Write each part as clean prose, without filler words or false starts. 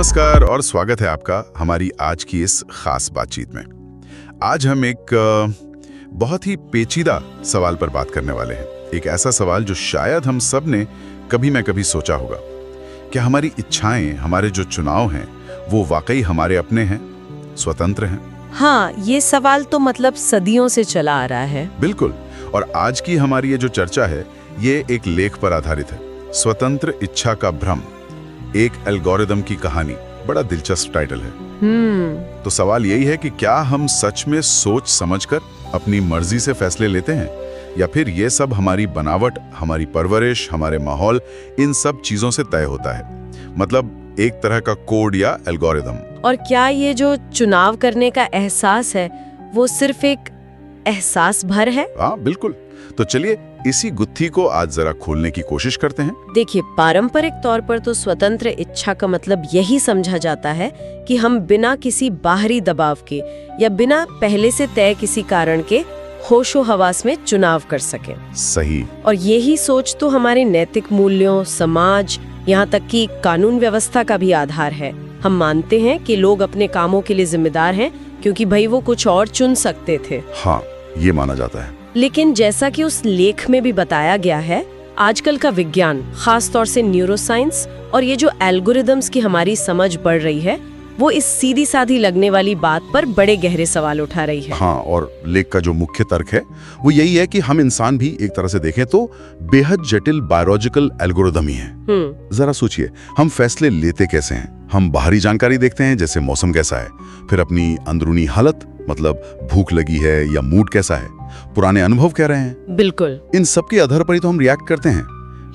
नमस्कार और स्वागत है आपका हमारी आज की इस खास बातचीत में। आज हम एक बहुत ही पेचीदा सवाल पर बात करने वाले हैं। एक ऐसा सवाल जो शायद हम सब ने कभी न कभी सोचा होगा। क्या हमारी इच्छाएं, हमारे जो चुनाव हैं, वो वाकई हमारे अपने हैं, स्वतंत्र हैं? हाँ, ये सवाल तो मतलब सदियों से चला आ रहा है। बिल्कुल। और आज की हमारी ये जो चर्चा है, ये एक लेख पर आधारित है, स्वतंत्र इच्छा का भ्रम, एक एल्गोरिदम की कहानी। बड़ा दिलचस्प टाइटल है। तो सवाल यही है कि क्या हम सच में सोच समझकर अपनी मर्जी से फैसले लेते हैं, या फिर ये सब हमारी बनावट, हमारी परवरिश, हमारे माहौल, इन सब चीजों से तय होता है? मतलब एक तरह का कोड या एल्गोरिदम। और क्या ये जो चुनाव करने का एहसास है, वो सिर्फ एक एहसास भर है? हाँ, बिल्कुल। तो चलिए इसी गुत्थी को आज जरा खोलने की कोशिश करते हैं। देखिए, पारंपरिक तौर पर तो स्वतंत्र इच्छा का मतलब यही समझा जाता है कि हम बिना किसी बाहरी दबाव के या बिना पहले से तय किसी कारण के होशो हवास में चुनाव कर सकें। सही। और यही सोच तो हमारे नैतिक मूल्यों, समाज, यहाँ तक कि कानून व्यवस्था का भी आधार है। हम मानते हैं कि लोग अपने कामों के लिए जिम्मेदार हैं, क्योंकि भाई वो कुछ और चुन सकते थे। हाँ, ये माना जाता है। लेकिन जैसा कि उस लेख में भी बताया गया है, आजकल का विज्ञान, खास तौर से न्यूरोसाइंस और ये जो एल्गोरिदम्स की हमारी समझ बढ़ रही है, वो इस सीधी साधी लगने वाली बात पर बड़े गहरे सवाल उठा रही है। हाँ, और लेख का जो मुख्य तर्क है वो यही है कि हम इंसान भी एक तरह से देखें तो बेहद जटिल बायोलॉजिकल एल्गोरिदम ही हैं। जरा सोचिए, हम फैसले लेते कैसे हैं? हम बाहरी जानकारी देखते हैं, जैसे मौसम कैसा है, फिर अपनी अंदरूनी हालत, मतलब भूख लगी है या मूड कैसा है, पुराने अनुभव कह रहे हैं। बिल्कुल। इन सब के आधार पर ही तो हम रिएक्ट करते हैं।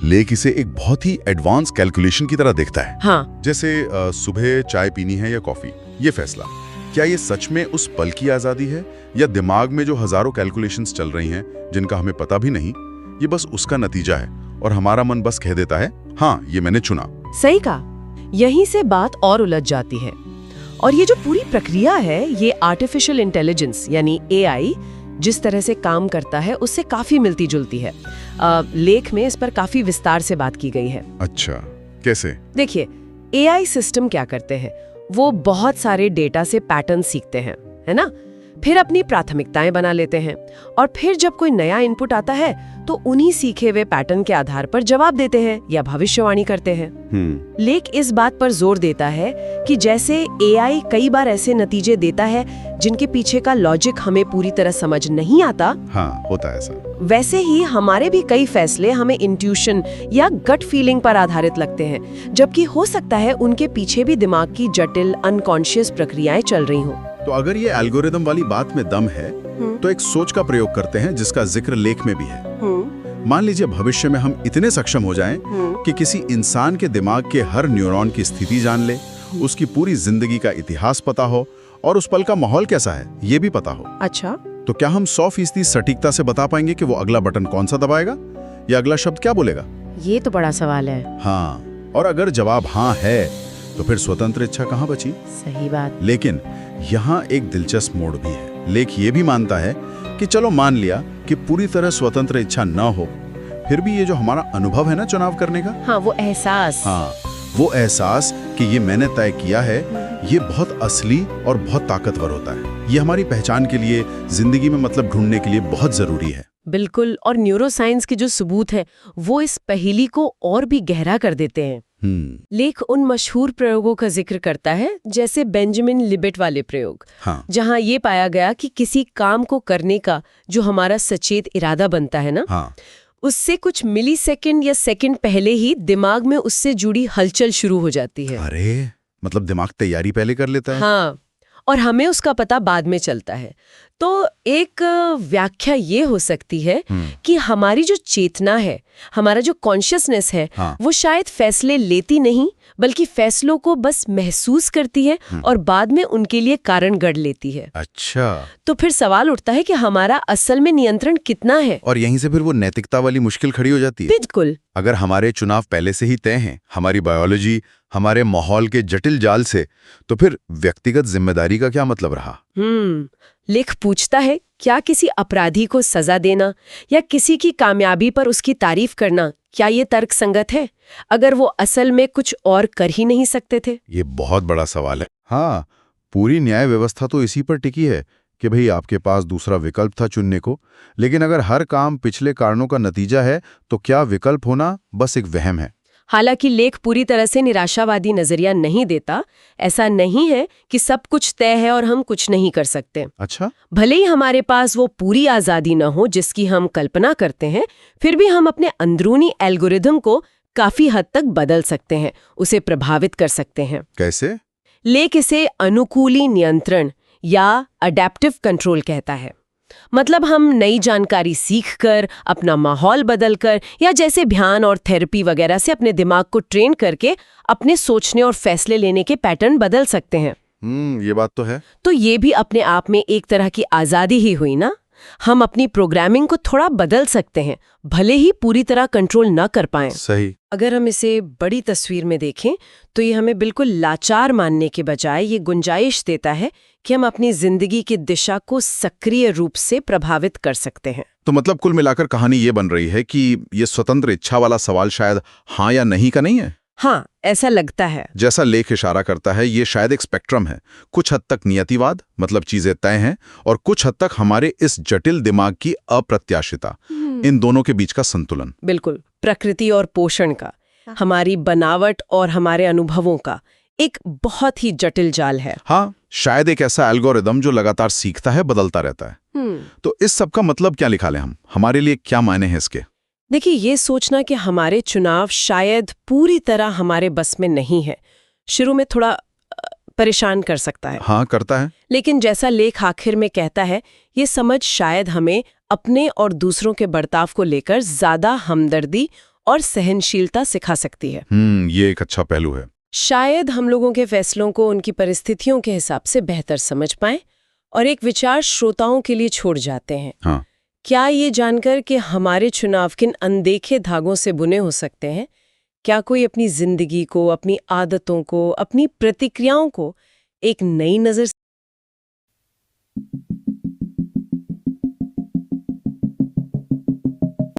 लेख इसे एक बहुत ही एडवांस कैलकुलेशन की तरह देखता है। हाँ। जैसे सुबह चाय पीनी है या कॉफी, ये फैसला, क्या ये सच में उस पल की आजादी है, या दिमाग में जो हजारों कैलकुलेशंस चल रही हैं जिनका हमें पता भी नहीं, ये बस उसका नतीजा है और हमारा मन बस कह देता है हाँ, ये मैंने चुना। सही कहा। यहीं से बात और उलझ जाती है। और ये जो पूरी प्रक्रिया है, ये आर्टिफिशियल इंटेलिजेंस यानी एआई जिस तरह से काम करता है, उससे काफी मिलती जुलती है। लेख में इस पर काफी विस्तार से बात की गई है। अच्छा, कैसे? देखिए, एआई सिस्टम क्या करते हैं, वो बहुत सारे डेटा से पैटर्न सीखते हैं, है ना? फिर अपनी प्राथमिकताएं बना लेते हैं, और फिर जब कोई नया इनपुट आता है तो उन्हीं सीखे हुए पैटर्न के आधार पर जवाब देते हैं या भविष्यवाणी करते हैं। लेख इस बात पर जोर देता है कि जैसे एआई कई बार ऐसे नतीजे देता है जिनके पीछे का लॉजिक हमें पूरी तरह समझ नहीं आता, हाँ, होता है ऐसा, वैसे ही हमारे भी कई फैसले हमें इंट्यूशन या गट फीलिंग पर आधारित लगते हैं, जबकि हो सकता है उनके पीछे भी दिमाग की जटिल अनकॉन्शियस प्रक्रियाएं चल रही हों। तो अगर ये एल्गोरिदम वाली बात में दम है, तो एक सोच का प्रयोग करते हैं जिसका जिक्र लेख में भी है। मान लीजिए भविष्य में हम इतने सक्षम हो जाएं कि किसी इंसान के दिमाग के हर न्यूरॉन की स्थिति जान ले, उसकी पूरी जिंदगी का इतिहास पता हो और उस पल का माहौल कैसा है ये भी पता हो। अच्छा, तो क्या हम 100% सटीकता से बता पाएंगे कि वो अगला बटन कौन सा दबाएगा या अगला शब्द क्या बोलेगा? ये तो बड़ा सवाल है। हाँ, और अगर जवाब हाँ है तो फिर स्वतंत्र इच्छा कहाँ बची? सही बात। लेकिन यहाँ एक दिलचस्प मोड़ भी है। लेख ये भी मानता है कि चलो मान लिया कि पूरी तरह स्वतंत्र इच्छा न हो, फिर भी ये जो हमारा अनुभव है ना चुनाव करने का, हाँ, वो एहसास, हाँ, वो एहसास कि ये मैंने तय किया है, ये बहुत असली और बहुत ताकतवर होता है। ये हमारी पहचान के लिए, जिंदगी में मतलब ढूंढने के लिए बहुत जरूरी है। बिल्कुल। और न्यूरोसाइंस के जो सबूत है, वो इस पहेली को और भी गहरा कर देते हैं। लेख उन मशहूर प्रयोगों का जिक्र करता है, जैसे बेंजामिन लिबेट वाले प्रयोग, हाँ, जहां ये पाया गया कि किसी काम को करने का जो हमारा सचेत इरादा बनता है ना, हाँ, उससे कुछ मिलीसेकंड या सेकंड पहले ही दिमाग में उससे जुड़ी हलचल शुरू हो जाती है। अरे, मतलब दिमाग तैयारी पहले कर लेता है। हाँ, और हमें उसका पता बाद में चलता है। तो एक व्याख्या ये हो सकती है कि हमारी जो चेतना है, हमारा जो कॉन्शियसनेस है, हाँ, वो शायद फैसले लेती नहीं, बल्कि फैसलों को बस महसूस करती है और बाद में उनके लिए कारण गढ़ लेती है। अच्छा, तो फिर सवाल उठता है कि हमारा असल में नियंत्रण कितना है? और यहीं से फिर वो नैतिकता वाली मुश्किल खड़ी हो जाती है। बिल्कुल। अगर हमारे चुनाव पहले से ही तय हैं, हमारी बायोलॉजी, हमारे माहौल के जटिल जाल से, तो फिर व्यक्तिगत जिम्मेदारी का क्या मतलब रहा? लेख पूछता है, क्या किसी अपराधी को सजा देना या किसी की कामयाबी पर उसकी तारीफ करना, क्या ये तर्कसंगत है, अगर वो असल में कुछ और कर ही नहीं सकते थे? ये बहुत बड़ा सवाल है। हाँ, पूरी न्याय व्यवस्था तो इसी पर टिकी है कि भाई आपके पास दूसरा विकल्प था चुनने को, लेकिन अगर हर काम पिछले कारणों का नतीजा है तो क्या विकल्प होना बस एक वहम है? हालांकि लेख पूरी तरह से निराशावादी नजरिया नहीं देता। ऐसा नहीं है कि सब कुछ तय है और हम कुछ नहीं कर सकते। अच्छा, भले ही हमारे पास वो पूरी आजादी न हो जिसकी हम कल्पना करते हैं, फिर भी हम अपने अंदरूनी एल्गोरिदम को काफी हद तक बदल सकते हैं, उसे प्रभावित कर सकते हैं। कैसे? लेख इसे अनुकूली नियंत्रण या अडेप्टिव कंट्रोल कहता है। मतलब हम नई जानकारी सीखकर, अपना माहौल बदलकर, या जैसे ध्यान और थेरेपी वगैरह से अपने दिमाग को ट्रेन करके अपने सोचने और फैसले लेने के पैटर्न बदल सकते हैं। ये बात तो है। तो ये भी अपने आप में एक तरह की आजादी ही हुई ना। हम अपनी प्रोग्रामिंग को थोड़ा बदल सकते हैं, भले ही पूरी तरह कंट्रोल न कर पाएं। सही। अगर हम इसे बड़ी तस्वीर में देखें तो ये हमें बिल्कुल लाचार मानने के बजाय ये गुंजाइश देता है कि हम अपनी जिंदगी की दिशा को सक्रिय रूप से प्रभावित कर सकते हैं। तो मतलब कुल मिलाकर कहानी ये बन रही है कि ये स्वतंत्र इच्छा वाला सवाल शायद हाँ या नहीं का नहीं है। हाँ, ऐसा लगता है। जैसा लेख इशारा करता है, ये शायद एक स्पेक्ट्रम है। कुछ हद तक नियतिवाद, मतलब चीजें तय हैं, और कुछ हद तक हमारे इस जटिल दिमाग की अप्रत्याशिता, इन दोनों के बीच का संतुलन। बिल्कुल, प्रकृति और पोषण का, हमारी बनावट और हमारे अनुभवों का एक बहुत ही जटिल जाल है। हाँ, शायद एक ऐसा एल्गोरिदम जो लगातार सीखता है, बदलता रहता है। तो इस सब का मतलब क्या निकालें हम? हमारे लिए क्या मायने हैं इसके? देखिए, ये सोचना कि हमारे चुनाव शायद पूरी तरह हमारे बस में नहीं है, शुरू में थोड़ा परेशान कर सकता है। हाँ, करता है। लेकिन जैसा लेख आखिर में कहता है, ये समझ शायद हमें अपने और दूसरों के बर्ताव को लेकर ज्यादा हमदर्दी और सहनशीलता सिखा सकती है। ये एक अच्छा पहलू है। शायद हम लोगों के फैसलों को उनकी परिस्थितियों के हिसाब से बेहतर समझ पाएं और एक विचार श्रोताओं के लिए छोड़ जाते हैं। हाँ। क्या ये जानकर कि हमारे चुनाव किन अनदेखे धागों से बुने हो सकते हैं, क्या कोई अपनी जिंदगी को, अपनी आदतों को, अपनी प्रतिक्रियाओं को एक नई नजर